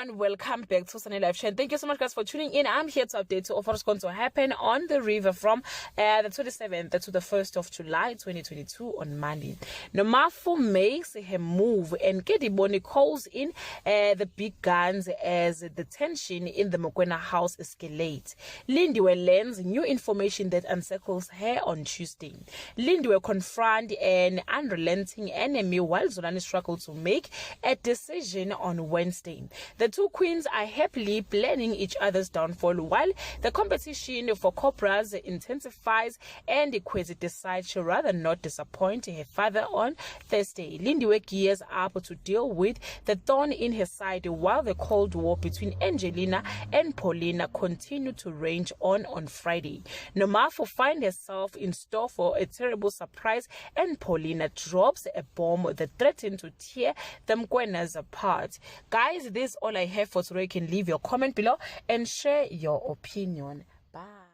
everyone, welcome back to Sunny Live Show. Thank you so much guys for tuning in. I'm here to update you of what's going to happen on the river from the 27th to the 1st of July 2022 on Monday. Nomafu makes her move and Kediboni calls in the big guns as the tension in the Mokwena house escalates. Lindiwe learns new information that unsettles her on Tuesday. Lindiwe confront an unrelenting enemy while Zolani struggles to make a decision on Wednesday. The two queens are happily planning each other's downfall while the competition for cobras intensifies and Kwezi decides she'd rather not disappoint her father on Thursday. Lindiwe gears up to deal with the thorn in her side while the Cold War between Angelina and Paulina continued to rage on Friday. Nomafu finds herself in store for a terrible surprise and Paulina drops a bomb that threatens to tear the Mkwenas apart. Guys, this is all I have for today. You can leave your comment below and share your opinion. Bye.